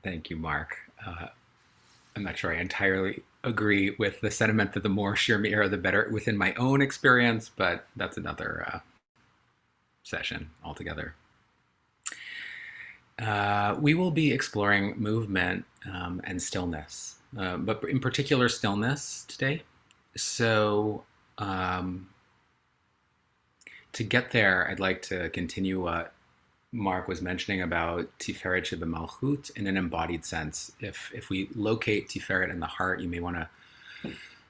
Thank you, Mark. I'm not sure I entirely agree with the sentiment that the more Shir Meira, the better within my own experience, but that's another session altogether. We will be exploring movement and stillness, but in particular stillness today. So, um, to get there, I'd like to continue what Mark was mentioning about Tiferet Shebemalchut in an embodied sense. If we locate Tiferet in the heart, you may want to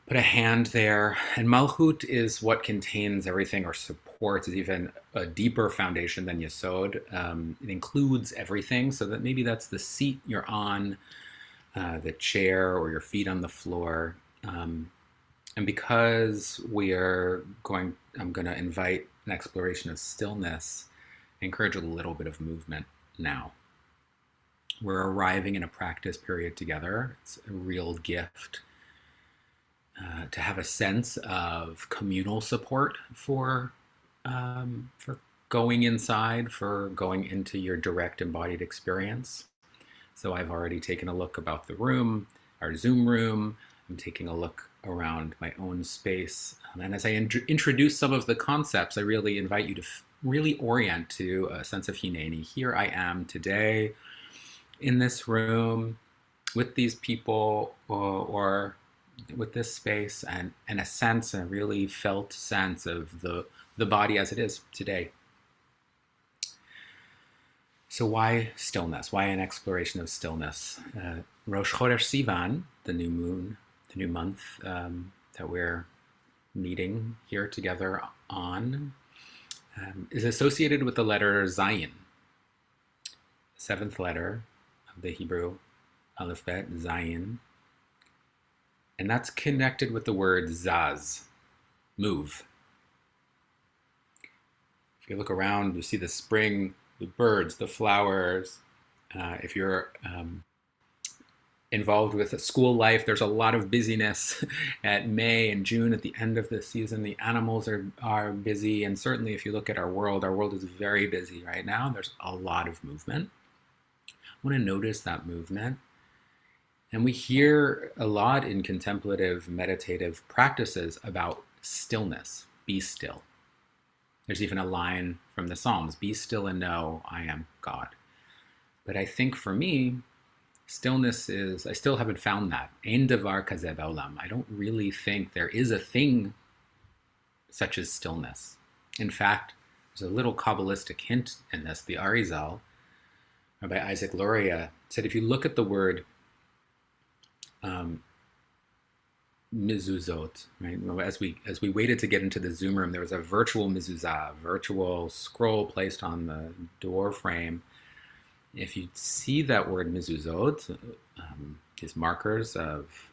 put a hand there. And Malchut is what contains everything or supports, is even a deeper foundation than Yesod. It includes everything, so that maybe that's the seat you're on, the chair, or your feet on the floor. And because I'm going to invite an exploration of stillness, I encourage a little bit of movement now. We're arriving in a practice period together. It's a real gift to have a sense of communal support for going inside, for going into your direct embodied experience. So I've already taken a look about the room, our Zoom room. I'm taking a look around my own space. And as I introduce some of the concepts, I really invite you to really orient to a sense of Hineni. Here I am today in this room with these people, or with this space, and a sense, a really felt sense of the body as it is today. So why stillness? Why an exploration of stillness? Rosh Chodesh Sivan, the new moon, the new month that we're meeting here together on, is associated with the letter Zayin, seventh letter of the Hebrew alphabet, Zayin. And that's connected with the word zaz, move. If you look around, you see the spring, the birds, the flowers. If you're involved with a school life, there's a lot of busyness at May and June at the end of the season. The animals are busy. And certainly if you look at our world is very busy right now. There's a lot of movement. I want to notice that movement. And we hear a lot in contemplative, meditative practices about stillness. Be still. There's even a line from the Psalms, be still and know I am God. But I think for me, stillness is, I still haven't found that. Ein davar kazeh ba'olam. I don't really think there is a thing such as stillness. In fact, there's a little Kabbalistic hint in this. The Arizal, Rabbi Isaac Luria, said if you look at the word mizuzot, right? As we waited to get into the Zoom room, there was a virtual mizuzah, virtual scroll placed on the door frame. If you see that word mizuzot, these markers of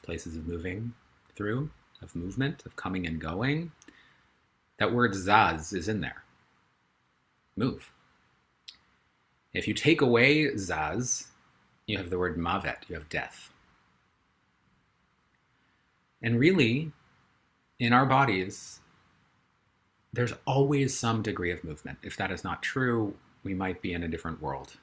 places of moving through, of movement, of coming and going, that word zaz is in there. Move. If you take away zaz, you have the word mavet, you have death. And really, in our bodies, there's always some degree of movement. If that is not true, we might be in a different world.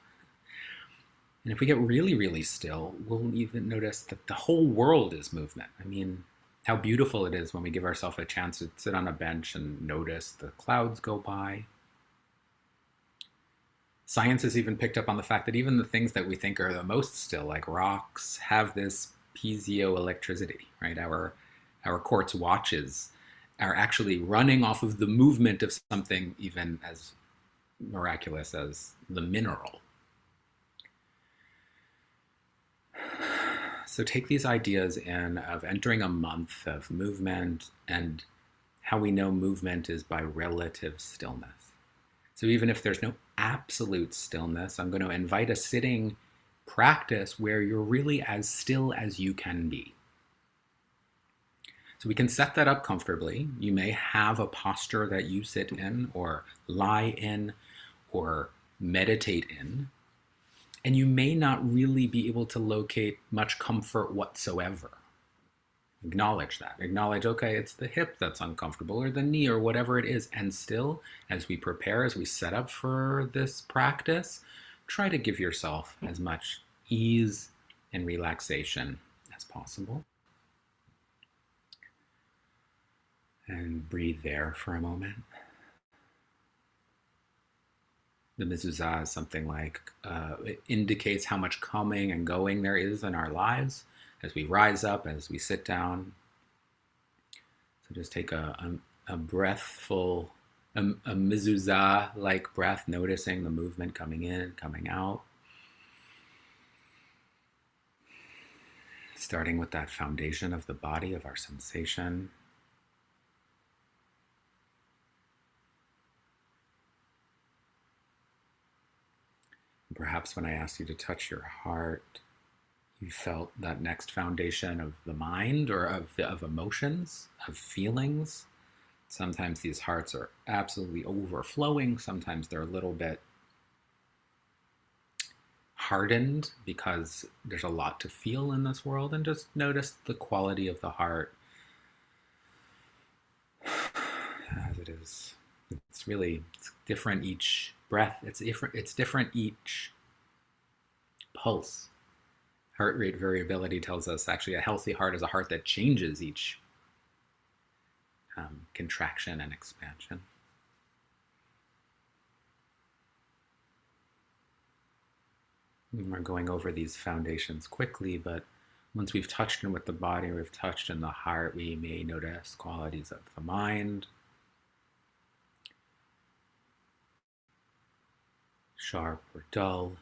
And if we get really, really still, we'll even notice that the whole world is movement. I mean, how beautiful it is when we give ourselves a chance to sit on a bench and notice the clouds go by. Science has even picked up on the fact that even the things that we think are the most still, like rocks, have this piezoelectricity, right? Our quartz watches are actually running off of the movement of something even as miraculous as the mineral. So take these ideas in of entering a month of movement and how we know movement is by relative stillness. So even if there's no absolute stillness, I'm going to invite a sitting practice where you're really as still as you can be. So we can set that up comfortably. You may have a posture that you sit in or lie in or meditate in, and you may not really be able to locate much comfort whatsoever. Acknowledge that. Acknowledge, okay, it's the hip that's uncomfortable or the knee or whatever it is. And still, as we prepare, as we set up for this practice, try to give yourself as much ease and relaxation as possible. And breathe there for a moment. The mezuzah is something like, it indicates how much coming and going there is in our lives as we rise up, as we sit down. So just take a breathful, a mezuzah-like breath, noticing the movement coming in, coming out. Starting with that foundation of the body, of our sensation. Perhaps when I asked you to touch your heart, you felt that next foundation of the mind or of emotions, of feelings. Sometimes these hearts are absolutely overflowing. Sometimes they're a little bit hardened because there's a lot to feel in this world. And just notice the quality of the heart as it is. It's different each breath. It's different each pulse. Heart rate variability tells us actually a healthy heart is a heart that changes each contraction and expansion. And we're going over these foundations quickly, but once we've touched in with the body, we've touched in the heart, we may notice qualities of the mind. Sharp or dull,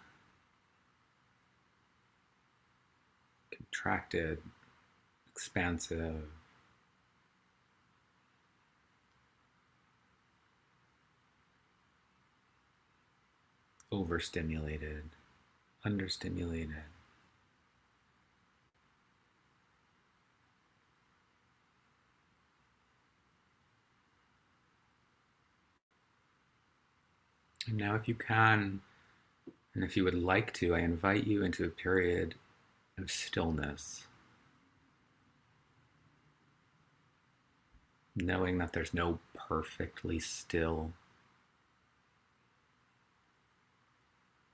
contracted, expansive, overstimulated, understimulated. And now if you can, and if you would like to, I invite you into a period of stillness, knowing that there's no perfectly still,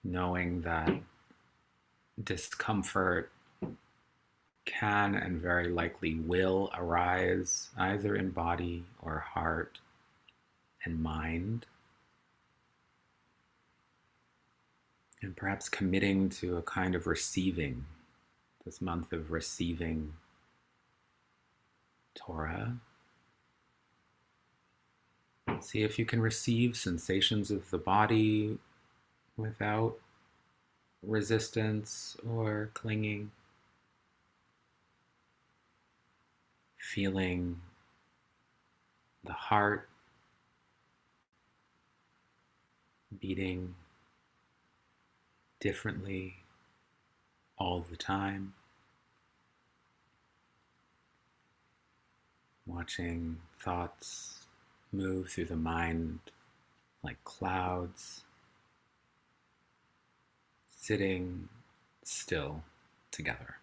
knowing that discomfort can and very likely will arise either in body or heart and mind. And perhaps committing to a kind of receiving, this month of receiving Torah. See if you can receive sensations of the body without resistance or clinging. Feeling the heart beating differently all the time. Watching thoughts move through the mind like clouds, sitting still together.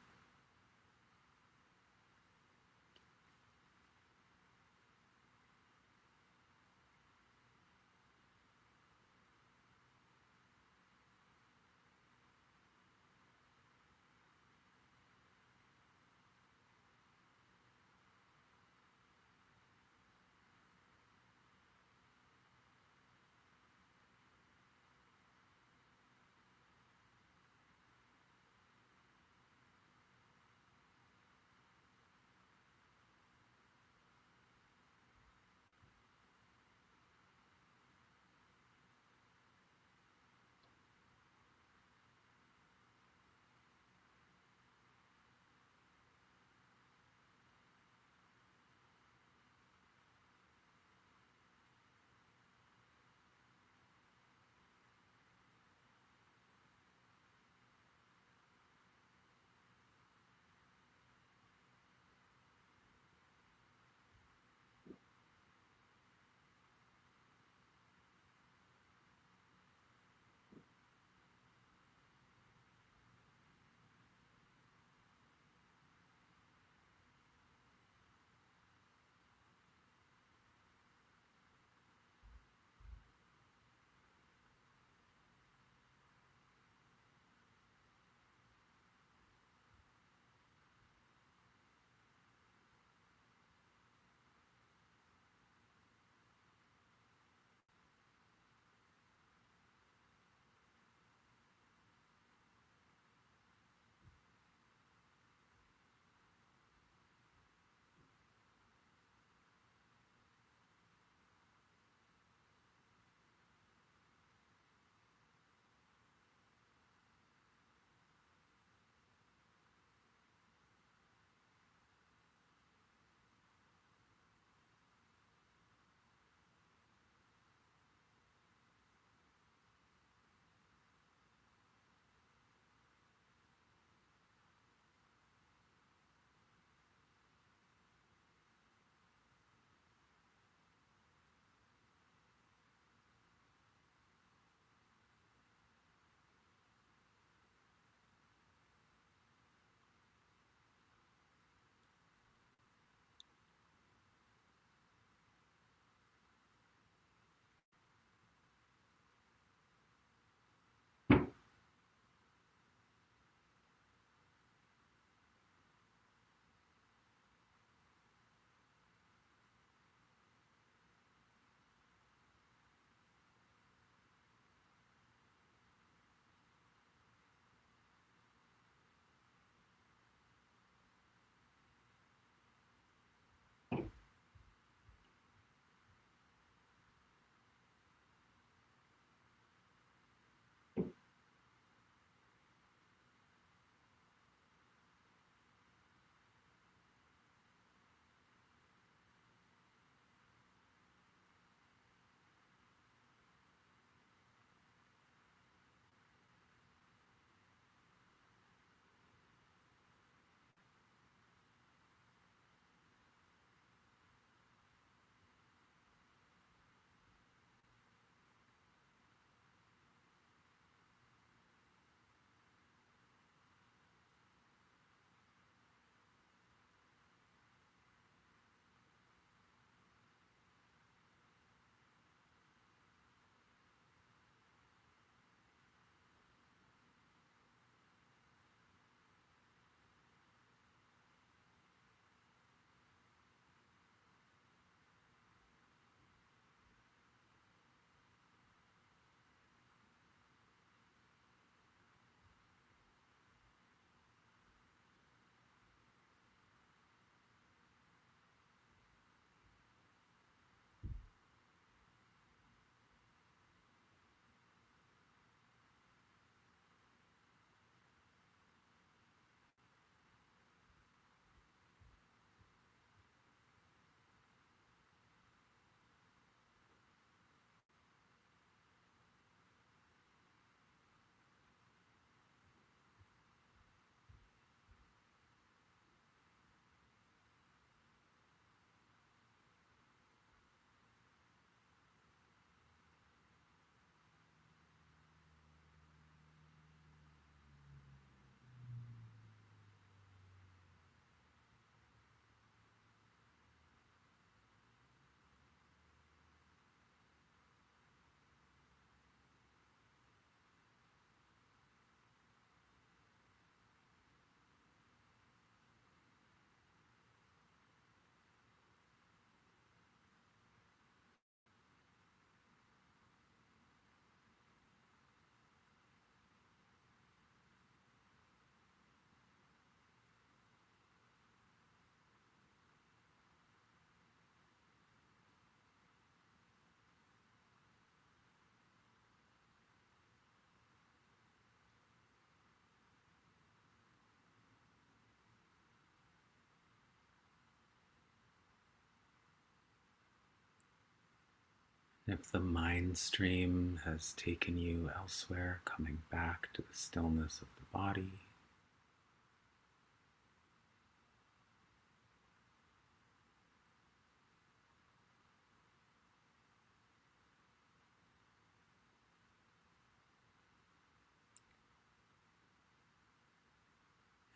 If the mind stream has taken you elsewhere, coming back to the stillness of the body.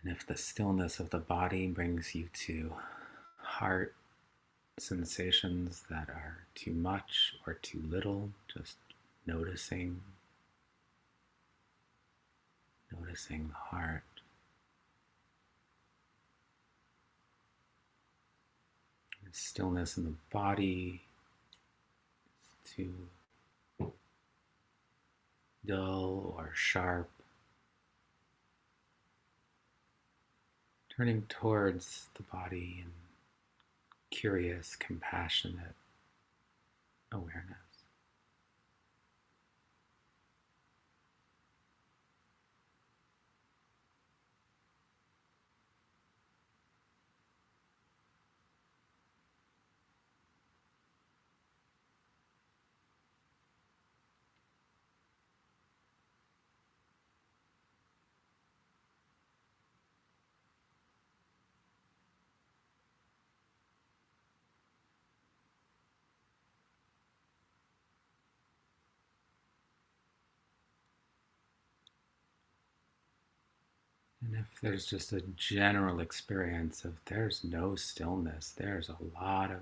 And if the stillness of the body brings you to heart sensations that are too much or too little, just noticing the heart. And stillness in the body is too dull or sharp. Turning towards the body in curious, compassionate awareness. And if there's just a general experience of there's no stillness, there's a lot of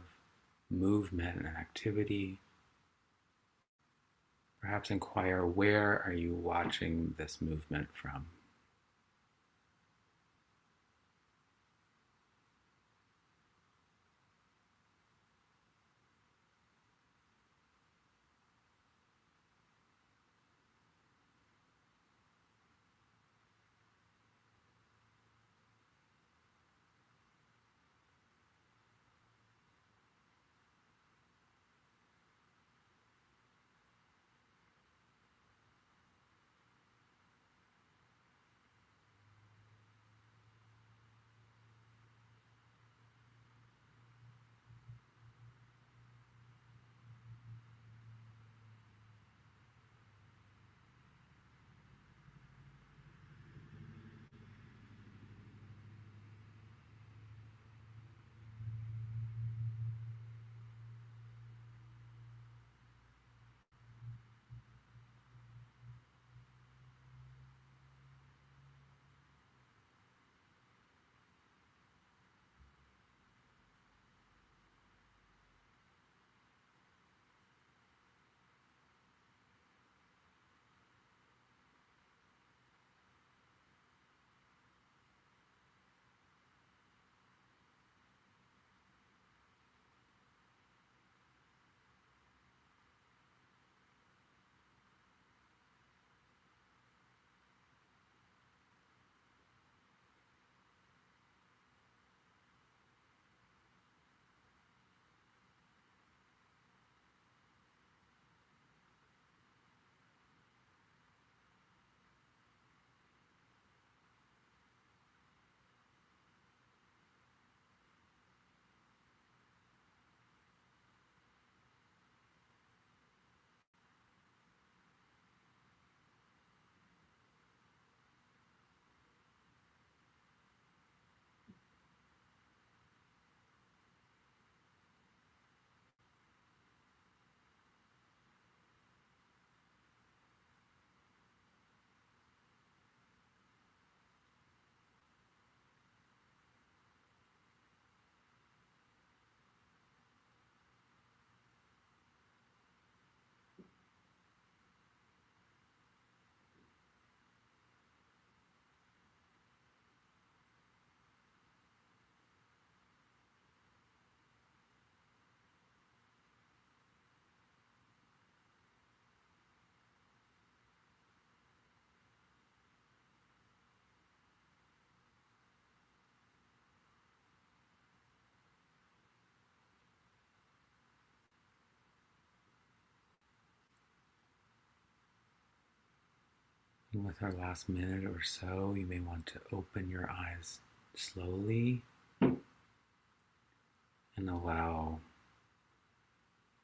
movement and activity, perhaps inquire, where are you watching this movement from? And with our last minute or so, you may want to open your eyes slowly and allow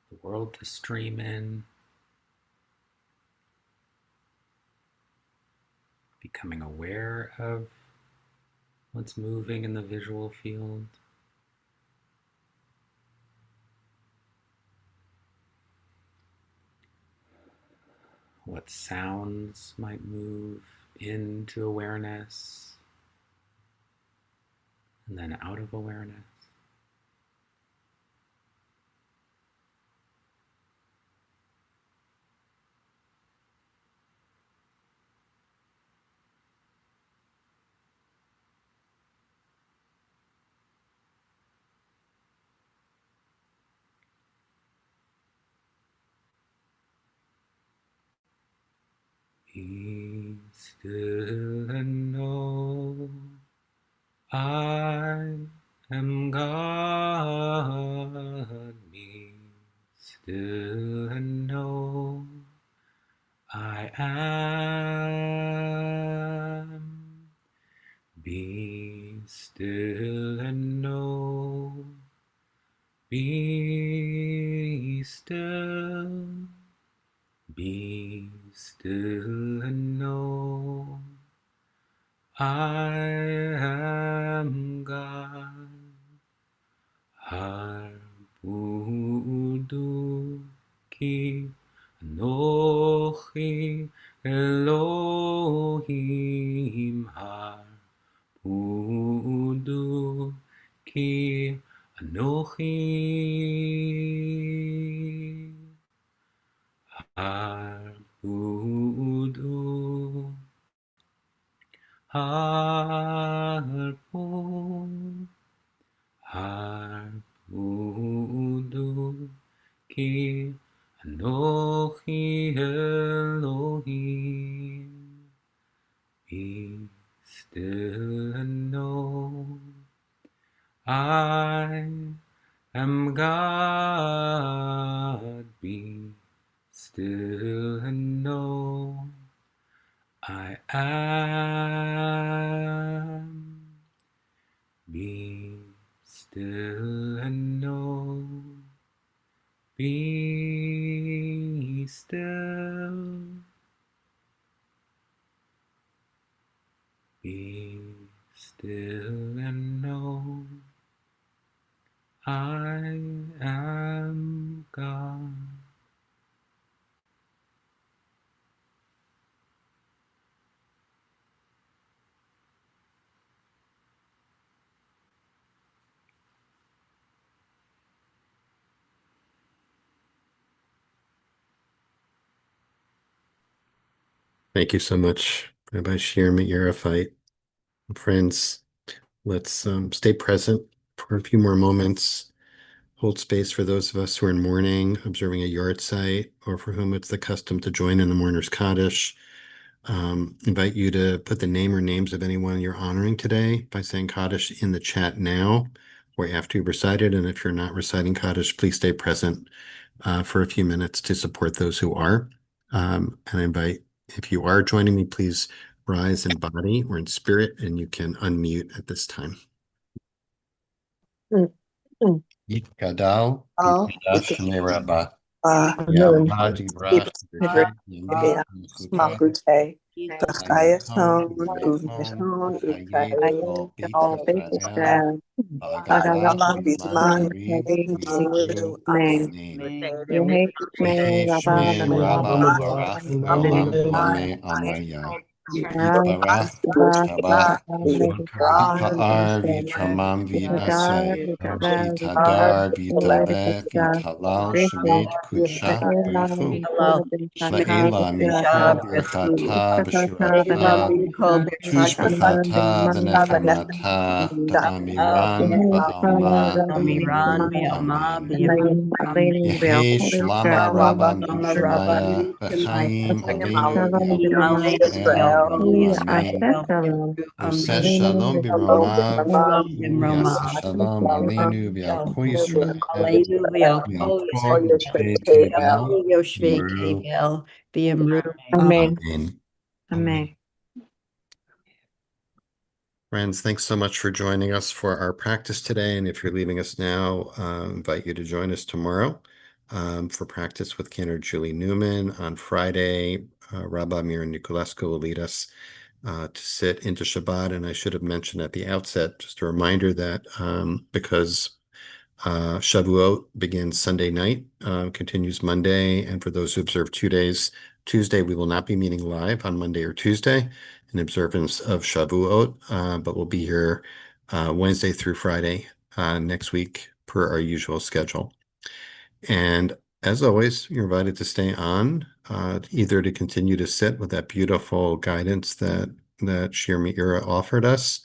the world to stream in, becoming aware of what's moving in the visual field. What sounds might move into awareness and then out of awareness. Be still and know I am God. Be still and know I am. Be still and know. Be still. Be still and know I am God. Harbudu ki Anochi Elohim. Harbudu ki Anochi. Harbudu, harbu, harbudu, ki Anochi Elohim. Be still and know I am God. Be still and know I am. Be still and know. Be still. Be still and know I am God. Thank you so much, Rabbi Shir, Meira, Feit. Friends, let's stay present for a few more moments. Hold space for those of us who are in mourning, observing a yard site, or for whom it's the custom to join in the mourner's Kaddish. Invite you to put the name or names of anyone you're honoring today by saying Kaddish in the chat now or after you've recited. And if you're not reciting Kaddish, please stay present for a few minutes to support those who are. And I invite, if you are joining me, please rise in body or in spirit, and you can unmute at this time. Gadal, Shmei Rabbi. Yamha Divrach, Malchute, Tachtayaton, Uvneshon, Hayed, all Bit big Israel, Israel, Agalam, Bisman, Bisman, Ari, Kari, Amen. Yehi, Yehi Rabba, Shmei Rabba Rabba, Barach Amen. Olam Ame Amaya. Now, Yitbarach Tabach Yipa'ar V'Yitramam V'Yitnaseh Yitadar V'Yitaleh V'Yitalal Shemed Kudsha B'Yichu La'ela Mikol Birchata V'Shirata Tushbechata V'Nechamata Da'amiran Ba'alma Amiran, B'Yimru Mi'ama, Amen. Yehi Shlama Rabba Mishmaya B'chaim Aleinu V'Yalkois Be'el Ramo Amen. Useh Shalom B'Romav Yaseh Shalom Aleinu V'Yal Kol Yisrael V'Yal Yoshvei Tevel Yimru Amen. Amen. Amen. Friends, thanks so much for joining us for our practice today. And if you're leaving us now, I invite you to join us tomorrow. for practice with Cantor Julie Newman. On Friday, Rabbi Meira Niculescu will lead us to sit into Shabbat. And I should have mentioned at the outset, just a reminder that because Shavuot begins Sunday night, continues Monday, and for those who observe 2 days, Tuesday, we will not be meeting live on Monday or Tuesday in observance of Shavuot, but we'll be here Wednesday through Friday next week per our usual schedule. And as always, you're invited to stay on, either to continue to sit with that beautiful guidance that Shir Meira offered us.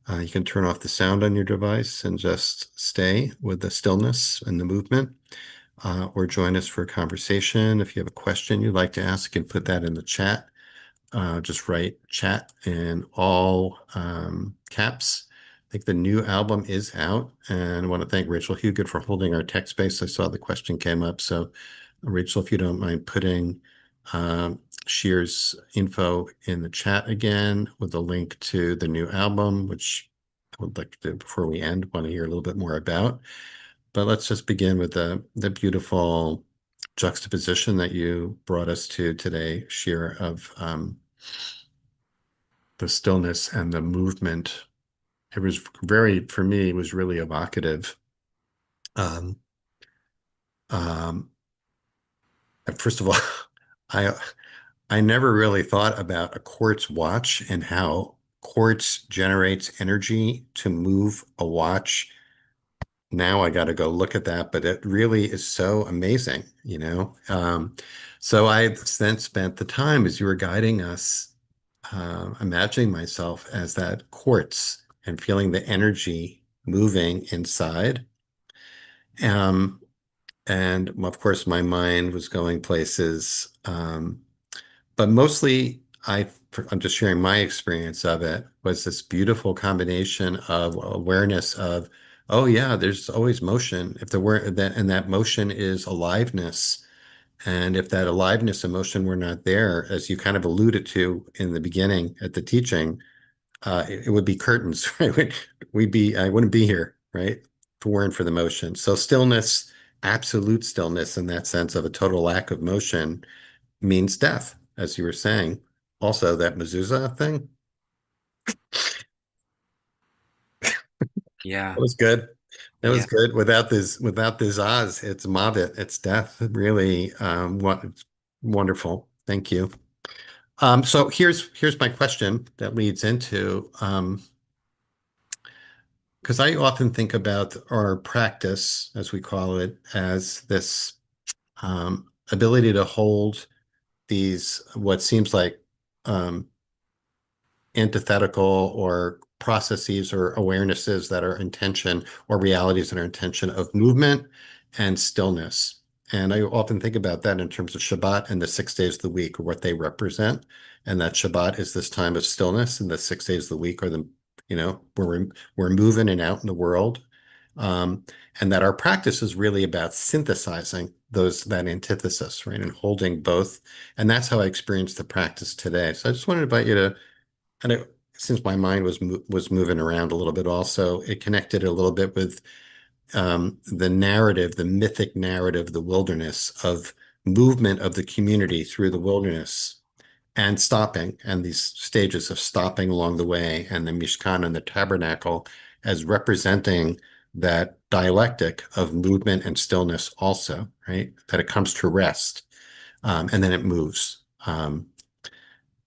You can turn off the sound on your device and just stay with the stillness and the movement, or join us for a conversation. If you have a question you'd like to ask, you can put that in the chat. Just write chat in all caps. I think the new album is out, and I want to thank Rachel Hugood for holding our tech space. I saw the question came up. So Rachel, if you don't mind putting Shir's info in the chat again with a link to the new album, which I would like to do before we end, want to hear a little bit more about. But let's just begin with the beautiful juxtaposition that you brought us to today, Shir, of the stillness and the movement. It was for me, it was really evocative. Um, um, First of all, I I never really thought about a quartz watch and how quartz generates energy to move a watch. Now I got to go look at that, but it really is so amazing, you know? So I then spent the time as you were guiding us, imagining myself as that quartz and feeling the energy moving inside. Um, and of course, my mind was going places. But mostly, I'm just sharing my experience of it, was this beautiful combination of awareness of, oh yeah, there's always motion. If there were that, and that motion is aliveness. And if that aliveness emotion were not there, as you kind of alluded to in the beginning at the teaching, it would be curtains, right? I wouldn't be here, right? If it weren't for the motion. So stillness, absolute stillness in that sense of a total lack of motion means death, as you were saying. Also, that mezuzah thing, Yeah. that was good. That was Yeah. good. Without this Oz, it's Mavet, it's death. Really, it's wonderful. Thank you. So here's my question that leads into, because I often think about our practice, as we call it, as this ability to hold these what seems like antithetical or processes or awarenesses that are intention or realities that are intention of movement and stillness. And I often think about that in terms of Shabbat and the 6 days of the week, or what they represent. And that Shabbat is this time of stillness, and the 6 days of the week are where we're moving and out in the world. And that our practice is really about synthesizing that antithesis, right? And holding both. And that's how I experienced the practice today. So I just wanted to invite you to, since my mind was moving around a little bit also, it connected a little bit with the narrative, the mythic narrative, the wilderness of movement of the community through the wilderness and stopping, and these stages of stopping along the way, and the Mishkan and the tabernacle as representing that dialectic of movement and stillness also, right? That it comes to rest, and then it moves.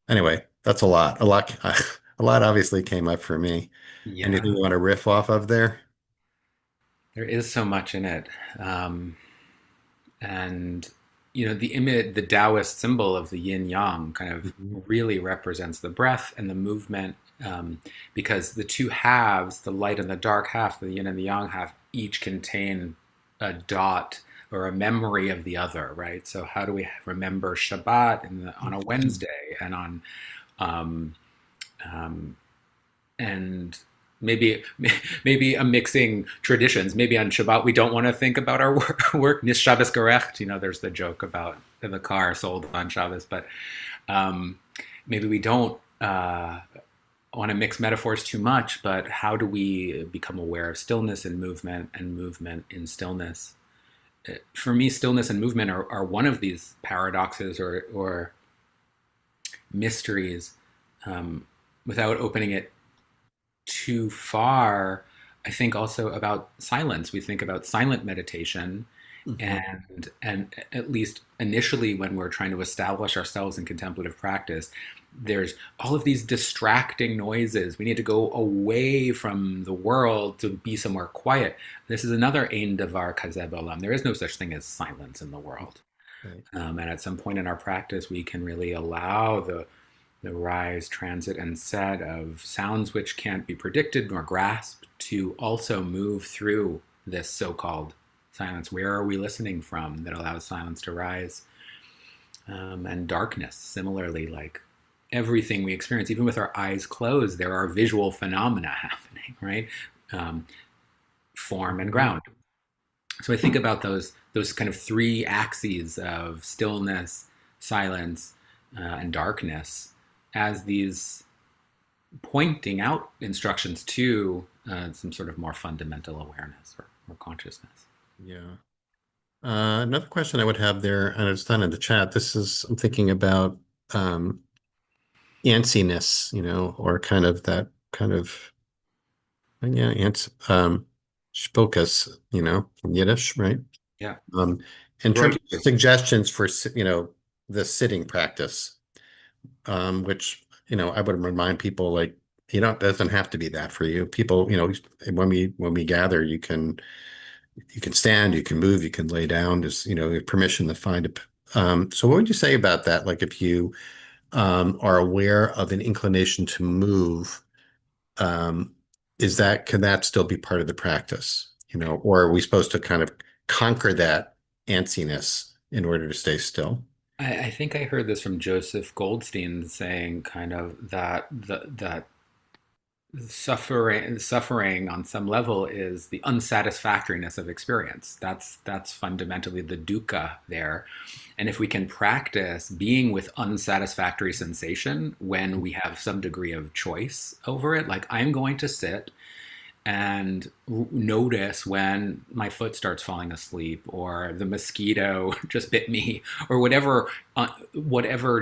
Anyway, that's a lot. A lot obviously came up for me. Anything Yeah. you want to riff off of there? There is so much in it. And the image, the Taoist symbol of the yin yang kind of Mhm. really represents the breath and the movement, because the two halves, the light and the dark half, the yin and the yang half, each contain a dot or a memory of the other, right? So how do we remember Shabbat on a Wednesday, and on um, um, and maybe I'm mixing traditions. Maybe on Shabbat we don't want to think about our work. Nis Shabbos gerecht. There's the joke about in the car sold on Shabbos, but maybe we don't want to mix metaphors too much. But how do we become aware of stillness and movement in stillness? for me, stillness and movement are one of these paradoxes or mysteries. Without opening it too far, I think also about silence. We think about silent meditation, Mm-hmm. and at least initially when we're trying to establish ourselves in contemplative practice, there's all of these distracting noises. We need to go away from the world to be somewhere quiet. This is another ein davar kazeh ba'olam. There is no such thing as silence in the world. Right. And at some point in our practice, we can really allow the rise, transit, and set of sounds which can't be predicted nor grasped to also move through this so-called silence. Where are we listening from that allows silence to rise? And darkness, similarly, like everything we experience, even with our eyes closed, there are visual phenomena happening, right? Form and ground. So I think about those kind of three axes of stillness, silence, and darkness as these pointing out instructions to some sort of more fundamental awareness or consciousness. Yeah. Another question I would have there, and it's done in the chat. I'm thinking about um, antsiness, or kind of that kind of, yeah, spokas, in Yiddish, right? Yeah. Um, in terms of suggestions for, the sitting practice, which, I would remind people, like, it doesn't have to be that for you. People, when we gather, you can stand, you can move, you can lay down, just, permission to find it. So what would you say about that? Like if you are aware of an inclination to move, um, can that still be part of the practice? Or are we supposed to kind of conquer that antsiness in order to stay still? I think I heard this from Joseph Goldstein saying kind of that suffering on some level is the unsatisfactoriness of experience. That's fundamentally the dukkha there. And if we can practice being with unsatisfactory sensation when we have some degree of choice over it, like I'm going to sit and notice when my foot starts falling asleep or the mosquito just bit me or whatever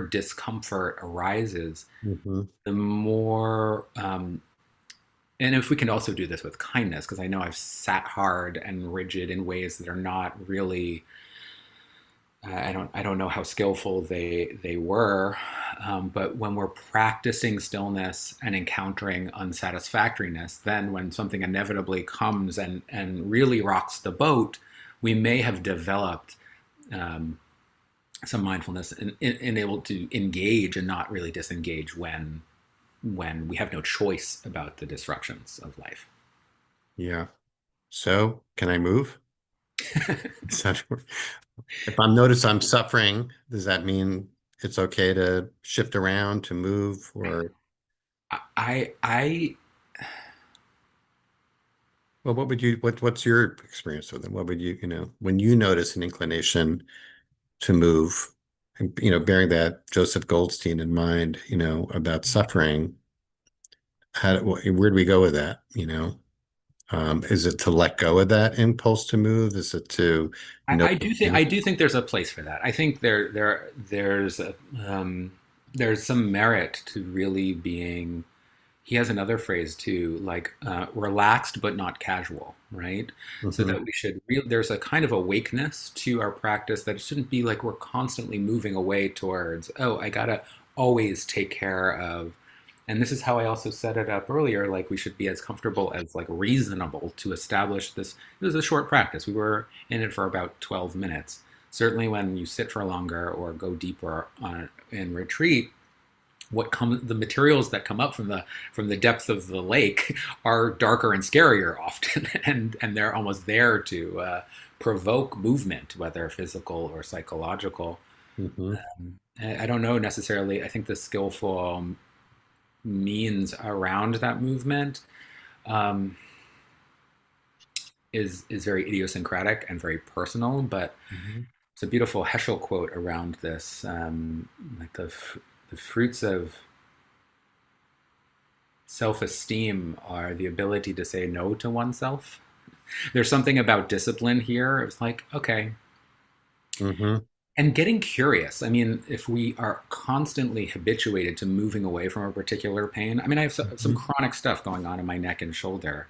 discomfort arises, Mm-hmm. the more and if we can also do this with kindness, because I know I've sat hard and rigid in ways that are not really, I don't know how skillful they were, but when we're practicing stillness and encountering unsatisfactoriness, then when something inevitably comes and really rocks the boat, we may have developed some mindfulness and able to engage and not really disengage when we have no choice about the disruptions of life. Yeah. So can I move? If notice I'm suffering, does that mean it's okay to shift around, to move, or I well, what's your experience with it? What would when you notice an inclination to move, and bearing that Joseph Goldstein in mind, about suffering, where do we go with that? Is it to let go of that impulse to move? Is it to know? I do think there's a place for that. I think there's some merit to really being. He has another phrase too, like relaxed but not casual, right? So Mhm. that we should there's a kind of awakeness to our practice that it shouldn't be like we're constantly moving away towards, oh, I gotta always take care of. And this is how I also set it up earlier, like we should be as comfortable as like reasonable to establish this. It was a short practice. We were in it for about 12 minutes. Certainly when you sit for longer or go deeper in retreat, the materials that come up from the depth of the lake are darker and scarier often, and they're almost there to provoke movement, whether physical or psychological. Mhm. I don't know necessarily. I think the skillful means around that movement um, is very idiosyncratic and very personal, but Mhm. it's a beautiful Heschel quote around this, like the fruits of self-esteem are the ability to say no to oneself. There's something about discipline here. It's like, okay, Mm-hmm. and getting curious. I mean, if we are constantly habituated to moving away from a particular pain, I mean, I have some Mm-hmm. chronic stuff going on in my neck and shoulder.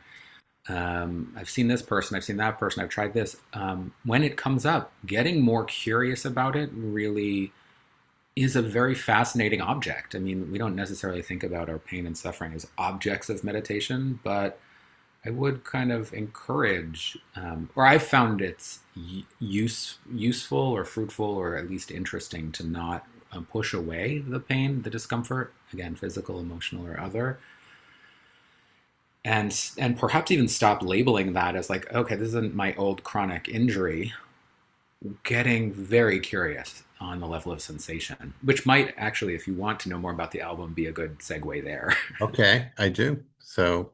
I've seen this person, I've seen that person, I've tried this. When it comes up, getting more curious about it really is a very fascinating object. I mean, we don't necessarily think about our pain and suffering as objects of meditation, but I would kind of encourage, or I've found it's useful or fruitful or at least interesting to not push away the pain, the discomfort, again, physical, emotional, or other, and perhaps even stop labeling that as like, okay, this isn't my old chronic injury. Getting very curious on the level of sensation, which might actually, if you want to know more about the album, be a good segue there. Okay, I do. So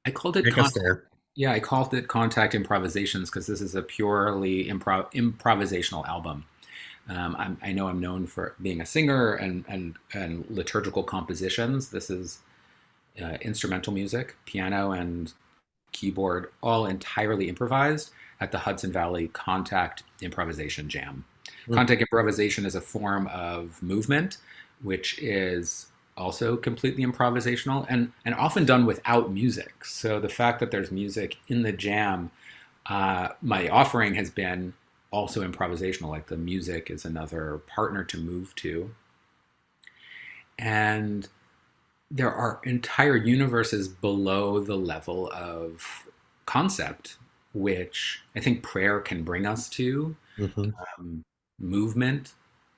I called it take us contact. there. Yeah, I called it Contact Improvisations because this is a purely improvisational album. I know I'm known for being a singer and liturgical compositions. This is instrumental music, piano and keyboard, all entirely improvised at the Hudson Valley Contact Improvisation Jam. Mhm. Contact improvisation is a form of movement, which is also completely improvisational and often done without music. So the fact that there's music in the jam, my offering has been also improvisational, like the music is another partner to move to. And there are entire universes below the level of concept, which I think prayer can bring us to. Mhm. Um, movement,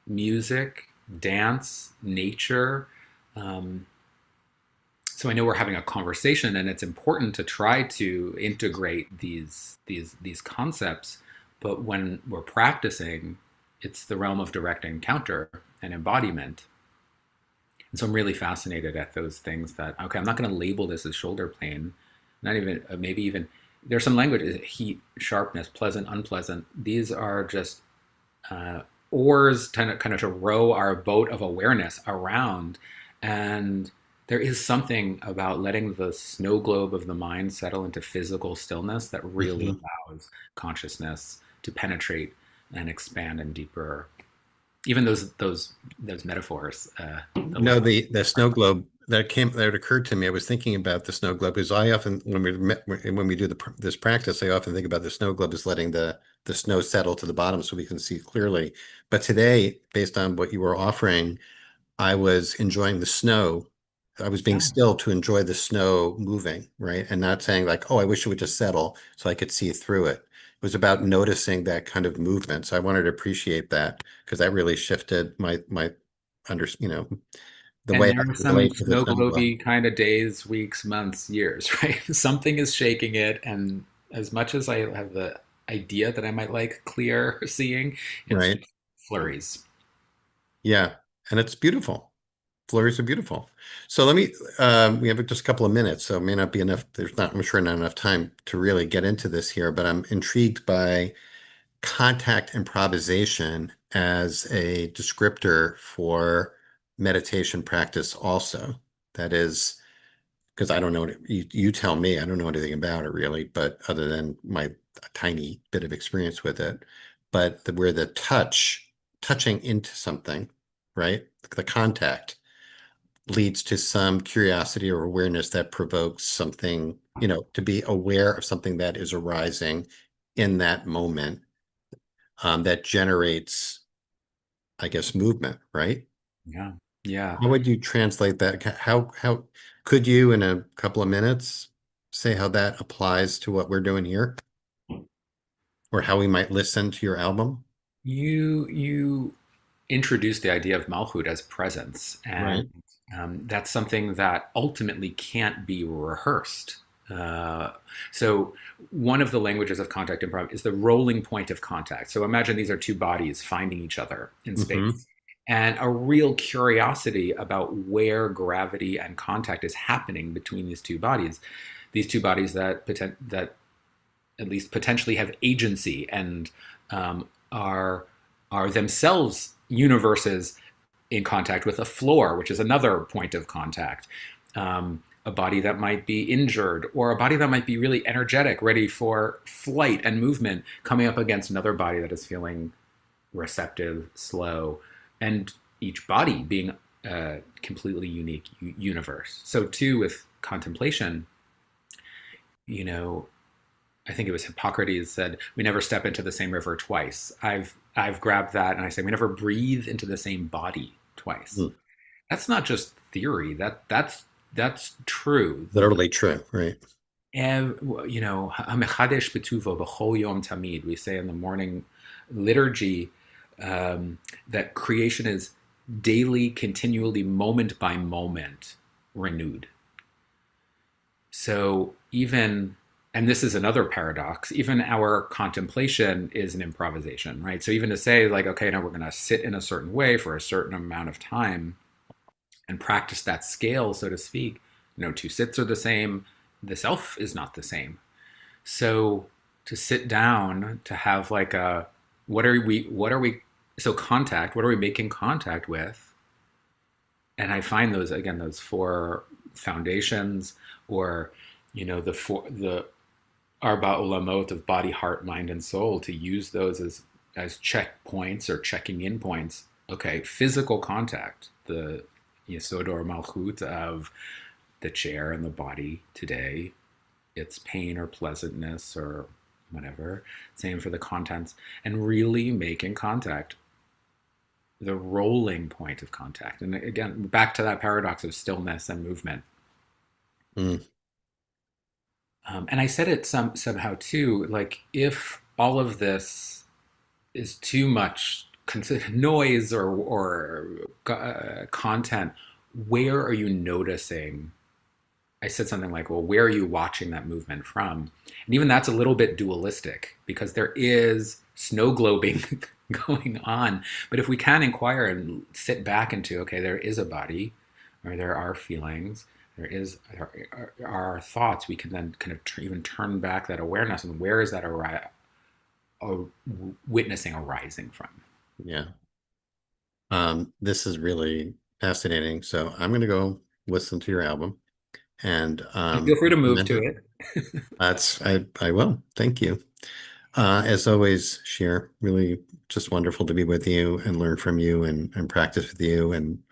music, dance, nature. Um, so I know we're having a conversation, and it's important to try to integrate these concepts. But when we're practicing, it's the realm of direct encounter and embodiment. And so I'm really fascinated at those things that, okay, I'm not going to label this as shoulder pain, not even, maybe even, there's some language, heat, sharpness, pleasant, unpleasant. These are just uh, oars kind of to row our boat of awareness around. And there is something about letting the snow globe of the mind settle into physical stillness that really Mhm. allows consciousness to penetrate and expand in deeper, even those metaphors. The No, level. the snow globe that occurred to me. I was thinking about the snow globe because I often when we do this practice, I often think about the snow globe as letting the snow settle to the bottom so we can see clearly. But today, based on what you were offering, I was enjoying the snow. I was being Yeah. still to enjoy the snow moving, right? And not saying like, oh, I wish it would just settle so I could see through it. It was about noticing that kind of movement. So I wanted to appreciate that because that really shifted my under, the And way I there are some relate to the snow snow globe. globey kind of days, weeks, months, years, right? Something is shaking it. And as much as I have the idea that I might like clear seeing, it's Right. just flurries. Yeah. And it's beautiful. Flurries are beautiful. So we have just a couple of minutes, so it may not be enough. I'm sure not enough time to really get into this here, but I'm intrigued by contact improvisation as a descriptor for meditation practice also. That is, because I don't know, you tell me, I don't know anything about it really, but other than my tiny bit of experience with it, but where the touching into something, right? The contact leads to some curiosity or awareness that provokes something, to be aware of something that is arising in that moment, that generates, I guess, movement, right? Yeah. Yeah. How would you translate that? How could you, in a couple of minutes, say how that applies to what we're doing here, or how we might listen to your album? You introduced the idea of Malchut as presence, and Right. that's something that ultimately can't be rehearsed. Uh, so one of the languages of contact improv is the rolling point of contact. So imagine these are two bodies finding each other in Hmm. space, and a real curiosity about where gravity and contact is happening between these two bodies that at least potentially have agency and are themselves universes in contact with a floor, which is another point of contact. a body that might be injured, or a body that might be really energetic, ready for flight and movement, coming up against another body that is feeling receptive, slow, and each body being a completely unique universe. So too with contemplation, you know, I think it was Hippocrates said, "We never step into the same river twice." I've grabbed that and I say, "We never breathe into the same body twice." Mm. That's not just theory. That's true. Literally true, right? And you know, "Hamechadesh betuvo b'chol yom tamid." We say in the morning liturgy that creation is daily, continually, moment by moment renewed. So even, and this is another paradox, even our contemplation is an improvisation, right? So even to say like, okay, now we're going to sit in a certain way for a certain amount of time and practice that scale, so to speak, no two sits are the same. The self is not the same. So to sit down, to have like a, what are we, so contact, what are we making contact with? And I find those, again, those four foundations, or, you know, the Arba Olamot of body, heart, mind, and soul, to use those as checkpoints or checking in points. Okay, physical contact, the Yesod or Malchut of the chair and the body today, its pain or pleasantness or whatever. Same for the contents, and really making contact, the rolling point of contact. And again, back to that paradox of stillness and movement. Mm. And I said it somehow too, like if all of this is too much noise or content, where are you noticing? I said something like, well, where are you watching that movement from? And even that's a little bit dualistic, because there is snow globing going on. But if we can inquire and sit back into, okay, there is a body, or there are feelings, there are thoughts, we can then kind of even turn back that awareness, and where is that witnessing arising from? Yeah. This is really fascinating. So I'm going to go listen to your album, and Feel free to move to it. I will. Thank you. As always, Shir, really just wonderful to be with you and learn from you and practice with you, and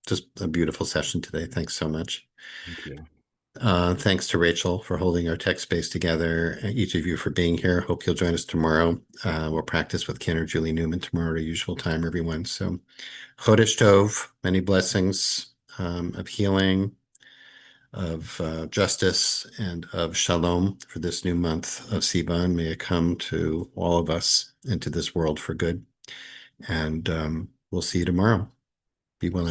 just a beautiful session today. Thanks so much. Thank you. Thanks to Rachel for holding our tech space together, and each of you for being here. Hope you'll join us tomorrow. We'll practice with Ken or Julie Newman tomorrow at our usual time, everyone. So Chodesh Tov, many blessings of healing, of justice, and of shalom for this new month of Sivan. May it come to all of us into this world for good. And we'll see you tomorrow. Be well.